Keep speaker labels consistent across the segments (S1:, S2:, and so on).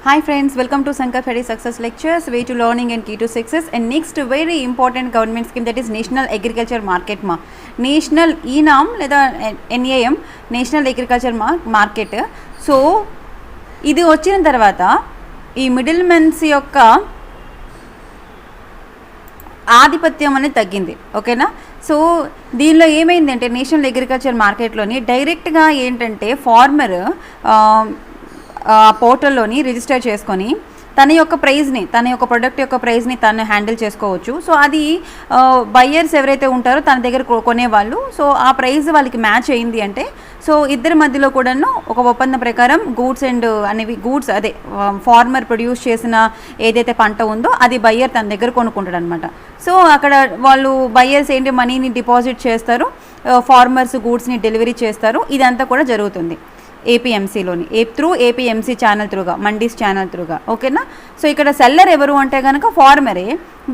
S1: Hi friends, welcome to Sankar Ferry Success Lectures, Way to Learning and Key to Success. And next very important government scheme, that is National Agriculture Market ma. National ENAM లేదా NAM, National Agriculture Market. So ఇది వచ్చిన తర్వాత ఈ middle men's యొక్క ఆధిపత్యం అనేది తగ్గింది. ఓకేనా? సో దీనిలో ఏమైందంటే నేషనల్ అగ్రికల్చర్ మార్కెట్లోని డైరెక్ట్గా ఏంటంటే ఫార్మర్ పోర్టల్లోని రిజిస్టర్ చేసుకొని తన యొక్క ప్రైజ్ని, తన యొక్క ప్రొడక్ట్ యొక్క ప్రైజ్ని తను హ్యాండిల్ చేసుకోవచ్చు. సో అది బయ్యర్స్ ఎవరైతే ఉంటారో తన దగ్గర కొనేవాళ్ళు, సో ఆ ప్రైస్ వాళ్ళకి మ్యాచ్ అయింది అంటే సో ఇద్దరి మధ్యలో కూడాను ఒక ఒప్పందం ప్రకారం గూడ్స్ అండ్ అనేవి గూడ్స్ అదే ఫార్మర్ ప్రొడ్యూస్ చేసిన ఏదైతే పంట ఉందో అది బయ్యర్ తన దగ్గర కొనుక్కుంటాడు అనమాట. సో అక్కడ వాళ్ళు బయ్యర్స్ ఏంటి మనీని డిపాజిట్ చేస్తారు, ఫార్మర్స్ గూడ్స్ని డెలివరీ చేస్తారు. ఇదంతా కూడా జరుగుతుంది ఏపీఎంసీలోని త్రూ ఏపీఎంసీ ఛానల్ త్రూగా, మండీస్ ఛానల్ త్రూగా. ఓకేనా? సో ఇక్కడ సెల్లర్ ఎవరు అంటే కనుక ఫార్మరే,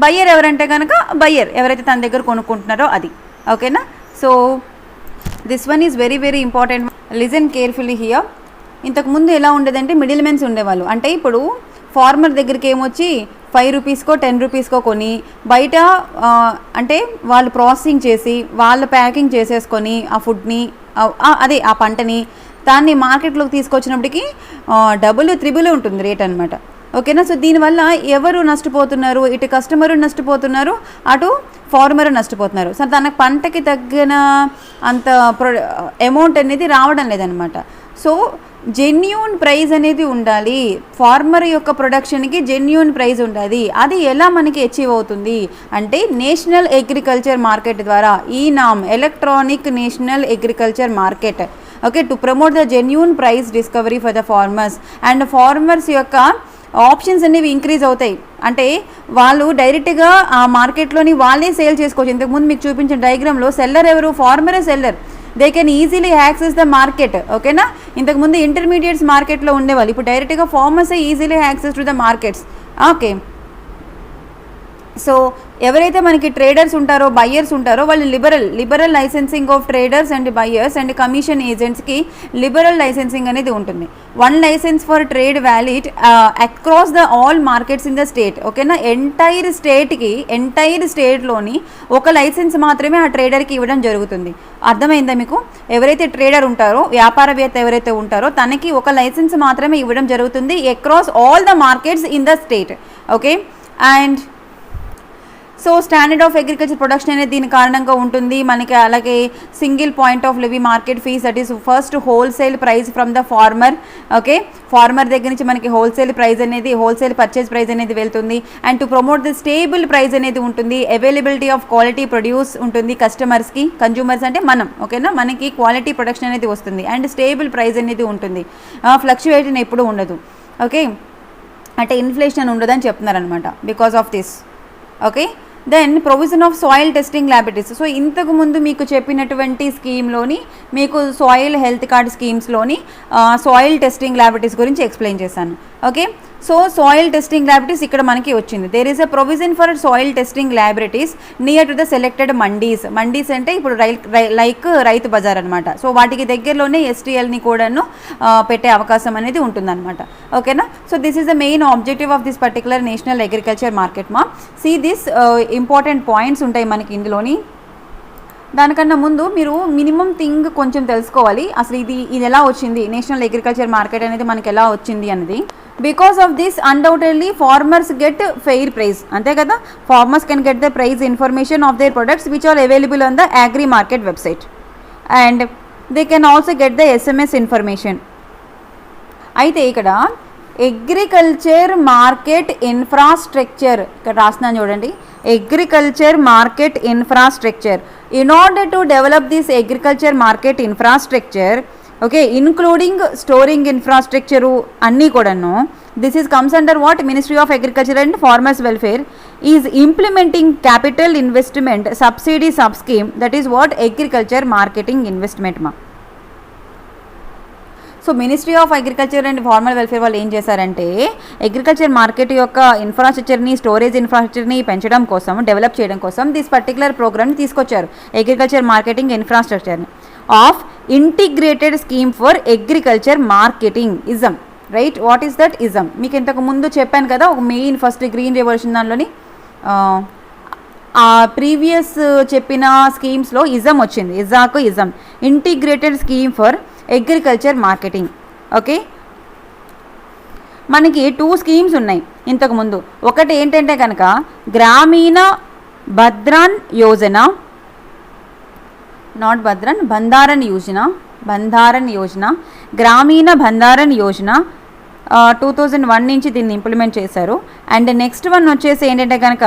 S1: బయ్యర్ ఎవరంటే కనుక బయ్యర్ ఎవరైతే తన దగ్గర కొనుక్కుంటున్నారో అది. ఓకేనా? So this one is very very important. Listen carefully here. ఇంతకుముందు ఎలా ఉండేదంటే మిడిల్ మెన్స్ ఉండేవాళ్ళు. అంటే ఇప్పుడు ఫార్మర్ దగ్గరికి ఏమొచ్చి 5 రూపీస్కో 10 రూపీస్కో కొని బయట అంటే వాళ్ళు ప్రాసెసింగ్ చేసి వాళ్ళు ప్యాకింగ్ చేసేసుకొని ఆ ఫుడ్ని అదే ఆ పంటని దాన్ని మార్కెట్లోకి తీసుకొచ్చినప్పటికీ డబుల్ త్రిబుల్ ఉంటుంది రేట్ అనమాట. ఓకేనా? సో దీనివల్ల ఎవరు నష్టపోతున్నారు? ఇటు కస్టమరు నష్టపోతున్నారు, అటు ఫార్మరు నష్టపోతున్నారు. సో తన పంటకి తగ్గిన అంత అమౌంట్ అనేది రావడం లేదనమాట. సో జెన్యూన్ ప్రైస్ అనేది ఉండాలి, ఫార్మర్ యొక్క ప్రొడక్షన్కి జెన్యూన్ ప్రైస్ ఉండాలి. అది ఎలా మనకి అచీవ్ అవుతుంది అంటే నేషనల్ అగ్రికల్చర్ మార్కెట్ ద్వారా, eNAM electronic national agriculture market. Okay, to promote the genuine price discovery for the farmers and farmers యొక్క ఆప్షన్స్ అనేవి ఇంక్రీజ్ అవుతాయి. అంటే వాళ్ళు డైరెక్ట్గా ఆ మార్కెట్లోని వాళ్ళే సేల్ చేసుకోవచ్చు. ఇంతకుముందు మీకు చూపించిన డయాగ్రామ్లో సెల్లర్ ఎవరు? ఫార్మరే seller. They can easily access the market. ఓకేనా? ఇంతకుముందు ఇంటర్మీడియట్స్ మార్కెట్లో ఉండేవాళ్ళు, ఇప్పుడు డైరెక్ట్గా ఫార్మర్సే easily access to the markets. Okay, so ఎవరైతే మనకి ట్రేడర్స్ ఉంటారో, బయ్యర్స్ ఉంటారో వాళ్ళు liberal licensing of traders and buyers and commission ఏజెంట్స్కి లిబరల్ లైసెన్సింగ్ అనేది ఉంటుంది. 1 license for trade valid across the all markets in the state. ఓకేనా? ఎంటైర్ స్టేట్లోని ఒక లైసెన్స్ మాత్రమే ఆ ట్రేడర్కి ఇవ్వడం జరుగుతుంది. అర్థమైందా మీకు? ఎవరైతే ట్రేడర్ ఉంటారో, వ్యాపారవేత్త ఎవరైతే ఉంటారో తనకి ఒక లైసెన్స్ మాత్రమే ఇవ్వడం జరుగుతుంది across all the markets in the state. Okay, and so standard of agriculture production అనేది దీని కారణంగా ఉంటుంది మనకి. అలాగే single point of levy market fees, that is first wholesale price from the farmer. Okay, farmer దగ్గర నుంచి మనకి హోల్సేల్ ప్రైస్ అనేది, హోల్సేల్ పర్చేజ్ ప్రైస్ అనేది వెళ్తుంది. And to promote the stable price అనేది ఉంటుంది. అవైలబిలిటీ ఆఫ్ క్వాలిటీ ప్రొడ్యూస్ ఉంటుంది కస్టమర్స్కి, కన్జ్యూమర్స్ అంటే మనం. ఓకేనా? మనకి క్వాలిటీ ప్రొడక్షన్ అనేది వస్తుంది అండ్ స్టేబుల్ ప్రైస్ అనేది ఉంటుంది. ఫ్లక్చువేషన్ ఎప్పుడు ఉండదు. ఓకే, అంటే ఇన్ఫ్లేషన్ ఉండదని చెప్తున్నారనమాట because of this. Okay, then provision of soil testing laboratories. So ఇంతకుముందు మీకు చెప్పినటువంటి స్కీమ్లోని మీకు సాయిల్ హెల్త్ కార్డ్ స్కీమ్స్లోని సాయిల్ టెస్టింగ్ ల్యాబొరేటరీస్ గురించి ఎక్స్ప్లెయిన్ చేశాను. Okay, so soil testing laboratories ఇక్కడ మనకి వచ్చింది. There is a provision for soil testing laboratories near to the selected mandis. Mandis అంటే ఇప్పుడు లైక్ రైతు బజార్ అనమాట. సో వాటికి దగ్గరలోనే STLని కూడాను పెట్టే అవకాశం అనేది ఉంటుందన్నమాట. ఓకేనా? So this is the main objective of this particular national agriculture market మా. సీ దిస్ ఇంపార్టెంట్ పాయింట్స్ ఉంటాయి మనకి ఇందులోని. దానికన్నా ముందు మీరు మినిమం థింగ్ కొంచెం తెలుసుకోవాలి. అసలు ఇది ఎలా వచ్చింది, నేషనల్ అగ్రికల్చర్ మార్కెట్ అనేది మనకి ఎలా వచ్చింది అన్నది. Because of this undoubtedly farmers get fair price. అంతే కదా? Farmers can get the price information of their products which are available on the agri market website and they can also get the SMS information. అయితే ఇక్కడ agriculture market infrastructure ఇక్కడ రాస్తున్నాను చూడండి. Agriculture market infrastructure. In order to develop this agriculture market infrastructure, okay, including storing infrastructure అన్నీ కూడాను, this is comes under what? Ministry of agriculture and farmers welfare is implementing capital investment subsidy sub scheme, that is what? Agriculture marketing investment మా. So ministry of agriculture and farmer welfare వాళ్ళు ఏం చేశారంటే agriculture market యొక్క ఇన్ఫ్రాస్ట్రక్చర్ని, storage ఇన్ఫ్రాస్ట్రక్చర్ని పెంచడం కోసం, develop చేయడం కోసం this particular ప్రోగ్రామ్ని తీసుకొచ్చారు. అగ్రికల్చర్ మార్కెటింగ్ ఇన్ఫ్రాస్ట్రక్చర్ని of integrated scheme for agriculture marketing ISAM. Right. What is that? ISAM. మీకు ఇంతకు ముందు చెప్పాను కదా ఒక మెయిన్ ఫస్ట్ గ్రీన్ రెవల్యూషన్ దానిలోని ఆ ప్రీవియస్ చెప్పిన స్కీమ్స్లో ఇజం వచ్చింది. ఇజాకు ISAM, integrated scheme for agriculture marketing. Okay, మనకి 2 స్కీమ్స్ ఉన్నాయి ఇంతకుముందు. ఒకటి ఏంటంటే కనుక గ్రామీణ భద్రాన్ యోజన, నాట్ భద్రన్, బంధారన్ యోజన, గ్రామీణ బంధారన్ యోజన 2001 నుంచి దీన్ని ఇంప్లిమెంట్ చేశారు. అండ్ నెక్స్ట్ వన్ వచ్చేసి ఏంటంటే కనుక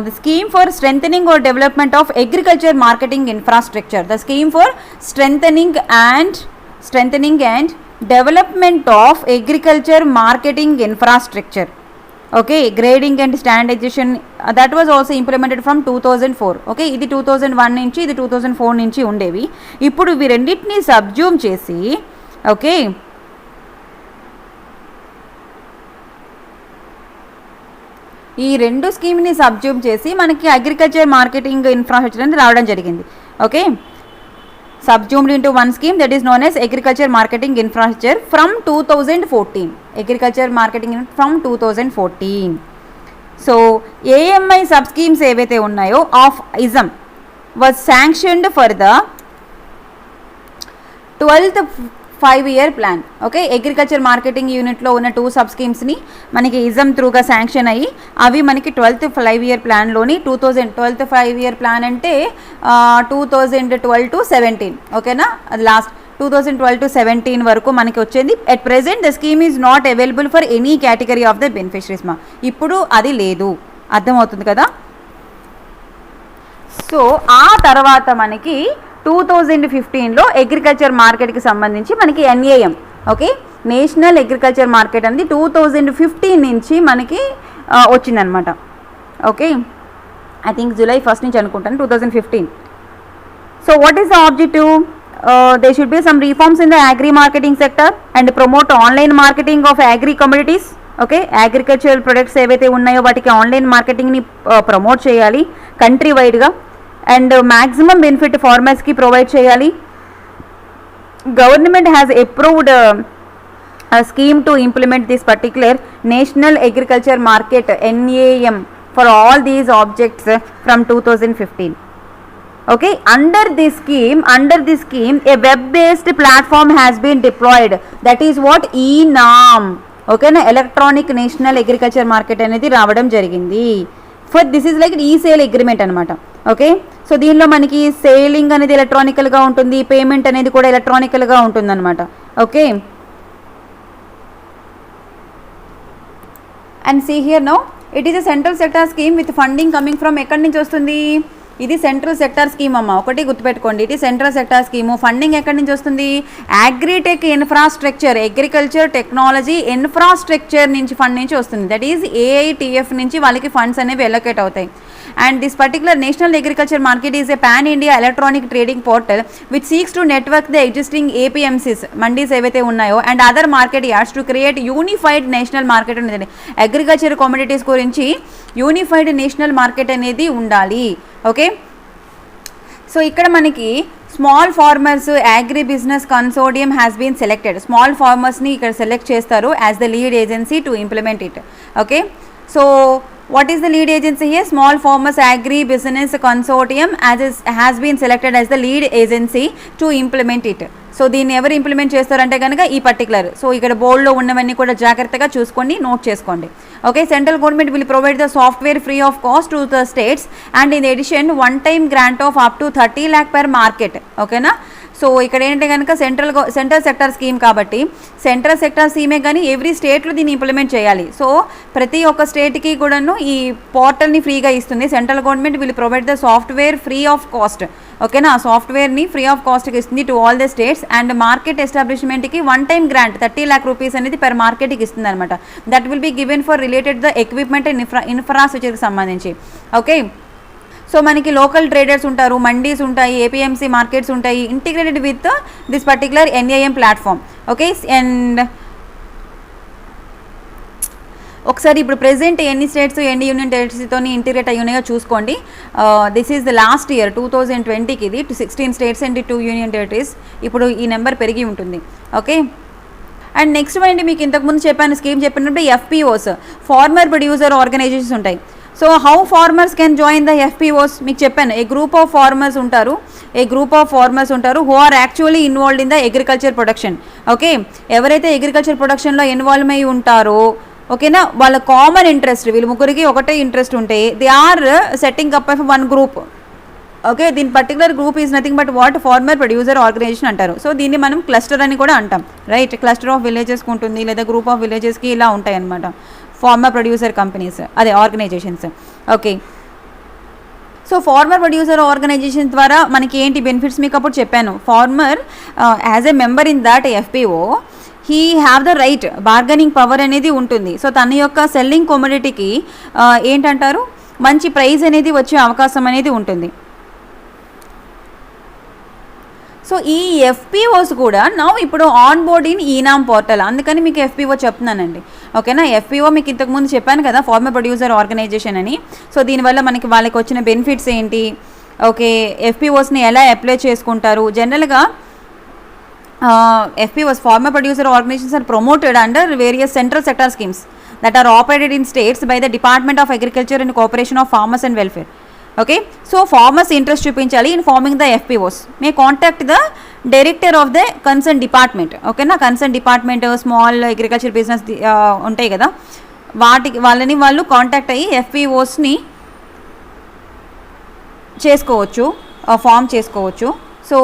S1: the scheme for strengthening or development of agriculture marketing infrastructure, the scheme for strengthening and development of agriculture marketing infrastructure. Okay, grading and standardization that was also implemented from 2004. Okay, ఇది 2001 నుంచి, ఇది 2004 నుంచి ఉండేవి. ఇప్పుడు ఇవి రెండింటినీ సబ్జ్యూమ్ చేసి, okay, ఈ 2 స్కీమ్ని సబ్జ్యూమ్ చేసి మనకి అగ్రికల్చర్ మార్కెటింగ్ ఇన్ఫ్రాస్ట్రక్చర్ అనేది రావడం జరిగింది. Okay, subsumed into one scheme that is known as agriculture marketing infrastructure from 2014. Agriculture marketing from 2014. So AMI sub schemes ఏవైతే ఉన్నాయో of ISM was sanctioned for the 12th 5-year plan. Okay, agriculture marketing యూనిట్లో ఉన్న 2 sub స్కీమ్స్ని మనకి ism త్రూగా sanction అయ్యి అవి మనకి 12th 5-year ప్లాన్లోని 12th 5-year plan అంటే 2012 to 17. ఓకేనా, అది లాస్ట్ 2012 to 17 వరకు మనకి వచ్చింది. At present the scheme is not available for any category of the beneficiaries. ఇప్పుడు అది లేదు, అర్థమవుతుంది కదా. సో ఆ తర్వాత మనకి 2015లో అగ్రికల్చర్ మార్కెట్కి సంబంధించి మనకి NAM, okay, national agriculture market అనేది 2015 నుంచి మనకి వచ్చిందనమాట. ఓకే, ఐ థింక్ జూలై 1 నుంచి అనుకుంటాను 2015. So what is the objective? They should be some reforms in the agri marketing sector and promote online marketing of agri commodities. Okay, agricultural products ఏవైతే ఉన్నాయో వాటికి online మార్కెటింగ్ని promote చేయాలి country వైడ్గా. And maximum benefit ఫార్మర్స్కి provide చేయాలి. Government has approved scheme to implement this particular National Agriculture Market NAM for all these objects from 2015. Okay, under this scheme a web based platform has been deployed, that is what ENAM. Okay na, electronic national agriculture market అనేది రావడం జరిగింది. For this is like ఈ sale agreement అనమాట. Okay, so దీనిలో మనకి selling అనేది ఎలక్ట్రానికల్గా ఉంటుంది, payment అనేది కూడా ఎలక్ట్రానికల్గా ఉంటుంది అనమాట. Okay, and see here now it is a central sector scheme with funding coming from ఎక్కడి నుంచి వస్తుంది? ఇది సెంట్రల్ సెక్టార్ స్కీమ్ అమ్మ, ఒకటి గుర్తుపెట్టుకోండి. ఇది సెంట్రల్ సెక్టార్ స్కీము. ఫండింగ్ ఎక్కడి నుంచి వస్తుంది? Agritech infrastructure, agriculture technology infrastructure నుంచి ఫండ్ నుంచి వస్తుంది. దట్ ఈజ్ AITF నుంచి వాళ్ళకి ఫండ్స్ అనేవి ఎలొకేట్ అవుతాయి. And this particular National Agriculture Market is a pan-India electronic trading portal which seeks to network the existing APMCs, mandis ఏవైతే ఉన్నాయో, and other market yards to create unified national market అనేది. Agriculture commodities గురించి unified national market అనేది ఉండాలి. Okay, so ఇక్కడ మనకి small farmers agri business consortium has been selected. Small ఫార్మర్స్ని ఇక్కడ సెలెక్ట్ చేస్తారు as the lead agency to implement it. Okay, so what is the lead agency here? Small Farmers Agri Business Consortium has been selected as the lead agency to implement it. So దీన్ని ఎవరు implement చేస్తారంటే కనుక ఈ particular. So ఇక్కడ బోర్డులో ఉన్నవన్నీ కూడా జాగ్రత్తగా చూసుకోండి, నోట్ చేసుకోండి. Okay, central government will provide the software free of cost to the states and in addition 1-time grant of up to 30 lakh per market. ఓకేనా, సో ఇక్కడ ఏంటంటే కనుక సెంట్రల్ సెక్టార్ స్కీమ్ కాబట్టి సెంట్రల్ సెక్టార్ స్కీమే కానీ every స్టేట్లో దీన్ని implement చేయాలి. So ప్రతి ఒక్క స్టేట్కి కూడాను ఈ పోర్టల్ని ఫ్రీగా ఇస్తుంది. Central government will provide the software free of cost. ఓకేనా, సాఫ్ట్వేర్ని ఫ్రీ ఆఫ్ కాస్ట్కి ఇస్తుంది to all the states. And market ఎస్టాబ్లిష్మెంట్కి 1-time గ్రాంట్ 30 lakh rupees అనేది per మార్కెట్కి ఇస్తుంది అనమాట. That will be given for related the equipment and ఇన్ఫ్రాస్ట్రక్చర్కి సంబంధించి. ఓకే, సో మనకి లోకల్ ట్రేడర్స్ ఉంటారు, మండీస్ ఉంటాయి, APMC మార్కెట్స్ ఉంటాయి, integrated with this particular NAM platform. Okay, and ఒకసారి ఇప్పుడు ప్రెజెంట్ ఎన్ని స్టేట్స్ ఎన్ని యూనియన్ టెరిటరీస్తో ఇంటిగ్రేట్ అయ్యి ఉన్నాయో చూసుకోండి. This is the last year 2020కి ఇది 16 స్టేట్స్ అండ్ 2 యూనియన్ టెరిటరీస్. ఇప్పుడు ఈ నెంబర్ పెరిగి ఉంటుంది. ఓకే, అండ్ నెక్స్ట్ ఏంటి, మీకు ఇంతకుముందు చెప్పాను స్కీమ్ చెప్పినప్పుడు ఎఫ్పిఓస్, ఫార్మర్ ప్రొడ్యూసర్ ఆర్గనైజేషన్స్ ఉంటాయి. So how farmers can join the FPOs మీకు చెప్పాను. ఏ గ్రూప్ ఆఫ్ ఫార్మర్స్ ఉంటారు who are actually involved in the agriculture production. Okay, ఎవరైతే అగ్రికల్చర్ ప్రొడక్షన్లో ఇన్వాల్వ్ అయి ఉంటారో, ఓకేనా, వాళ్ళ కామన్ ఇంట్రెస్ట్, వీళ్ళు ముగ్గురికి ఒకటే ఇంట్రెస్ట్ ఉంటే they are setting up of one group. Okay, దీని particular group is nothing but what farmer producer organization అంటారు. సో దీన్ని మనం క్లస్టర్ అని కూడా అంటాం, రైట్. క్లస్టర్ ఆఫ్ విలేజెస్కి ఉంటుంది, లేదా గ్రూప్ ఆఫ్ విలేజెస్కి ఇలా ఉంటాయి అనమాట ఫార్మర్ ప్రొడ్యూసర్ కంపెనీస్, అదే organizations. Okay, so farmer producer organization ద్వారా మనకి ఏంటి బెనిఫిట్స్ మీకు అప్పుడు చెప్పాను. Farmer as a member in that FPO he have the right, bargaining power అనేది ఉంటుంది. సో తన యొక్క సెల్లింగ్ కమోడిటీకి ఏంటంటారు, మంచి ప్రైస్ అనేది వచ్చే అవకాశం అనేది ఉంటుంది. సో ఈ ఎఫ్పిఓస్ కూడా ఇప్పుడు ఆన్ బోర్డ్ ఇన్ ఈనామ్ పోర్టల్, అందుకని మీకు ఎఫ్పిఓ చెప్తున్నానండి. ఓకేనా, ఎఫ్పిఓ మీకు ఇంతకుముందు చెప్పాను కదా ఫార్మర్ ప్రొడ్యూసర్ ఆర్గనైజేషన్ అని. సో దీనివల్ల వాళ్ళకి వచ్చిన బెనిఫిట్స్ ఏంటి, ఓకే, ఎఫ్పిఓస్ని ఎలా అప్లై చేసుకుంటారు. జనరల్గా FPOs, farmer producer organizations, are promoted under various central sector schemes that are operated in states by the Department of Agriculture and Cooperation of Farmers and Welfare. Okay, so farmers interest chupinchali in forming the FPOs may contact the director of the concerned department. Okay na, concerned department small agriculture business untayi kada, వాళ్ళని వాళ్ళు contact అయ్యి FPOస్ని చేసుకోవచ్చు, form చేసుకోవచ్చు. So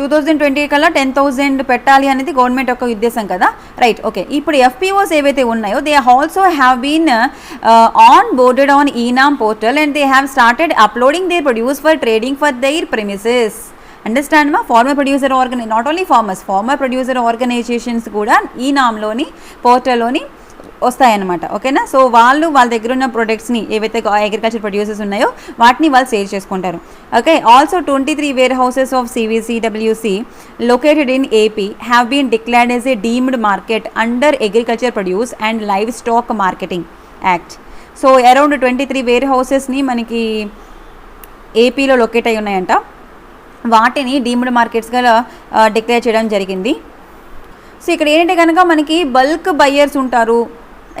S1: 2020 కల్లా 10,000 పెట్టాలి అనేది government యొక్క ఉద్దేశం కదా, రైట్. ఓకే, ఇప్పుడు FPOs ఏవైతే ఉన్నాయో they also have been onboarded on eNAM portal and they have started uploading their produce for trading for their premises. Understand మా, farmer producer not only farmer producer organizations కూడా ఈనామ్లోని పోర్టల్లోని వస్తాయన్నమాట. ఓకేనా, so వాళ్ళ దగ్గర ఉన్న ప్రొడక్ట్స్ని ఏవైతే అగ్రికల్చర్ ప్రొడ్యూసర్స్ ఉన్నాయో వాటిని వాళ్ళు సేల్ చేసుకుంటారు. Okay, also 23 warehouses of CVCWC located in AP have been declared as a deemed market under Agriculture Produce and Livestock Marketing Act. So around 23 warehouses మనకి ఏపీలో లొకేట్ అయి ఉన్నాయంట. వాటిని డీమ్డ్ మార్కెట్స్గా డిక్లేర్ చేయడం జరిగింది. సో ఇక్కడ ఏంటంటే కనుక మనకి బల్క్ బయ్యర్స్ ఉంటారు,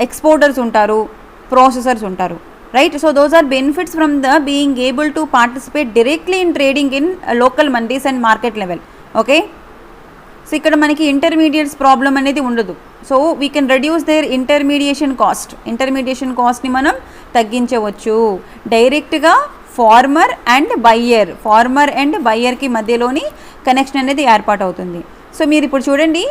S1: ఎక్స్పోర్టర్స్ ఉంటారు, ప్రాసెసర్స్ ఉంటారు, right. So those are benefits from the being able to participate directly in trading in local mandis and market level. Okay, so ఇక్కడ మనకి ఇంటర్మీడియట్స్ ప్రాబ్లం అనేది ఉండదు. So we can reduce their intermediation కాస్ట్ని మనం తగ్గించవచ్చు. డైరెక్ట్గా ఫార్మర్ అండ్ బయ్యర్కి మధ్యలోని కనెక్షన్ అనేది ఏర్పాటు అవుతుంది. సో మీరు ఇప్పుడు చూడండి,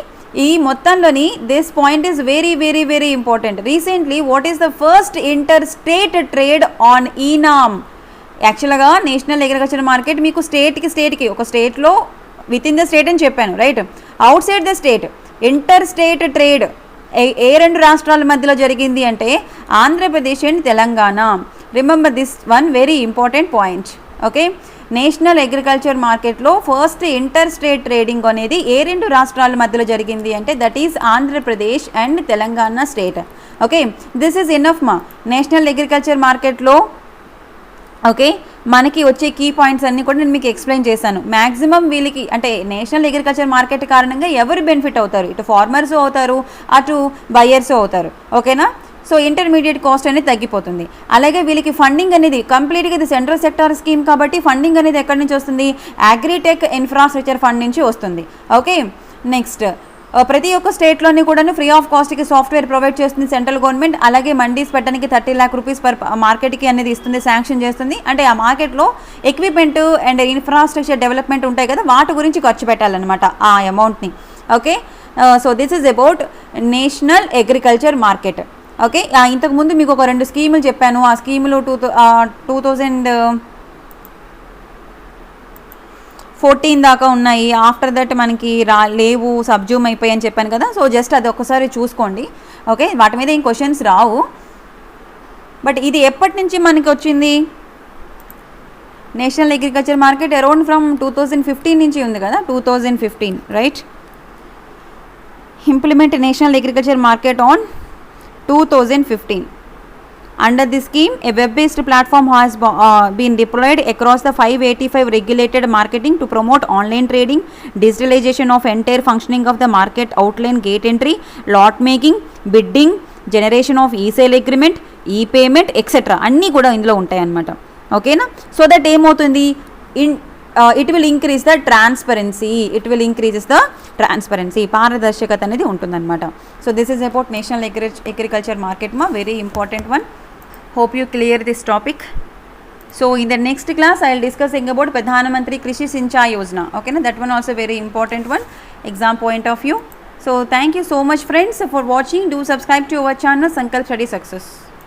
S1: ఈ మొత్తంలోని this point is very very very important. Recently what is the first inter state trade on eNAM? యాక్చువల్గా నేషనల్ అగ్రికల్చర్ మార్కెట్ మీకు స్టేట్కి ఒక స్టేట్లో విత్ ఇన్ ద స్టేట్ అని చెప్పాను, right. Outside the state inter state trade ఏ రెండు రాష్ట్రాల మధ్యలో జరిగింది అంటే Andhra Pradesh and Telangana. Remember this one very important point. Okay, national agriculture మార్కెట్లో ఫస్ట్ ఇంటర్ స్టేట్ ట్రేడింగ్ అనేది ఏ రెండు రాష్ట్రాల మధ్యలో జరిగింది అంటే that is Andhra Pradesh and Telangana state. Okay, this is enough మా నేషనల్ అగ్రికల్చర్ మార్కెట్లో. ఓకే, మనకి వచ్చే కీ పాయింట్స్ అన్నీ కూడా నేను మీకు ఎక్స్ప్లెయిన్ చేశాను. మ్యాక్సిమం వీళ్ళకి అంటే నేషనల్ అగ్రికల్చర్ మార్కెట్ కారణంగా ఎవరు బెనిఫిట్ అవుతారు, ఇటు ఫార్మర్స్ అవుతారు, అటు బయ్యర్స్ అవుతారు. ఓకేనా, సో ఇంటర్మీడియట్ కాస్ట్ అనేది తగ్గిపోతుంది. అలాగే వీళ్ళకి ఫండింగ్ అనేది కంప్లీట్గా ఇది సెంట్రల్ సెక్టార్ స్కీమ్ కాబట్టి ఫండింగ్ అనేది ఎక్కడి నుంచి వస్తుంది, అగ్రిటెక్ ఇన్ఫ్రాస్ట్రక్చర్ ఫండ్ నుంచి వస్తుంది. ఓకే, నెక్స్ట్ ప్రతి ఒక్క స్టేట్లోని కూడా ఫ్రీ ఆఫ్ కాస్ట్కి సాఫ్ట్వేర్ ప్రొవైడ్ చేస్తుంది సెంట్రల్ గవర్నమెంట్. అలాగే మండీస్ పెట్టడానికి 30 lakh rupees పర్ మార్కెట్కి అనేది ఇస్తుంది, శాంక్షన్ చేస్తుంది. అంటే ఆ మార్కెట్లో ఎక్విప్మెంట్ అండ్ ఇన్ఫ్రాస్ట్రక్చర్ డెవలప్మెంట్ ఉంటాయి కదా, వాటి గురించి ఖర్చు పెట్టాలన్నమాట ఆ అమౌంట్ని. Okay, so this is about national agriculture market. Okay, ఇంతకుముందు మీకు ఒక 2 స్కీములు చెప్పాను. ఆ స్కీములు 2014 దాకా ఉన్నాయి. ఆఫ్టర్ దట్ మనకి లేవు, సబ్జూమ్ అయిపోయి అని చెప్పాను కదా. సో జస్ట్ అది ఒకసారి చూసుకోండి. ఓకే, వాటి మీద ఏం క్వశ్చన్స్ రావు. బట్ ఇది ఎప్పటి నుంచి మనకి వచ్చింది, national agriculture market around from 2015 నుంచి ఉంది కదా, 2015, right. Implement national agriculture market on 2015. Under this scheme, a web-based platform has been deployed across the 585 regulated marketing to promote online trading, digitalization of entire functioning of the market, outline gate entry, lot making, bidding, generation of e-sale agreement, e-payment, etc. అన్నీ కూడా ఇందులో ఉంటాయి అన్నమాట. ఓకేనా? So that ఏమవుతుంది, it will increase the transparency. It will increases the transparency. పారదర్శకత అనేది ఉంటుందన్నమాట. So this is about national agriculture market మా very important one. Hope you clear this topic. So in the next class I will discussing about Pradhan Mantri Krishi Sinchai Yojana. Okay, na? That one also very important one, exam point of view. So thank you so much friends for watching. Do subscribe to our channel Sankalp Study Success.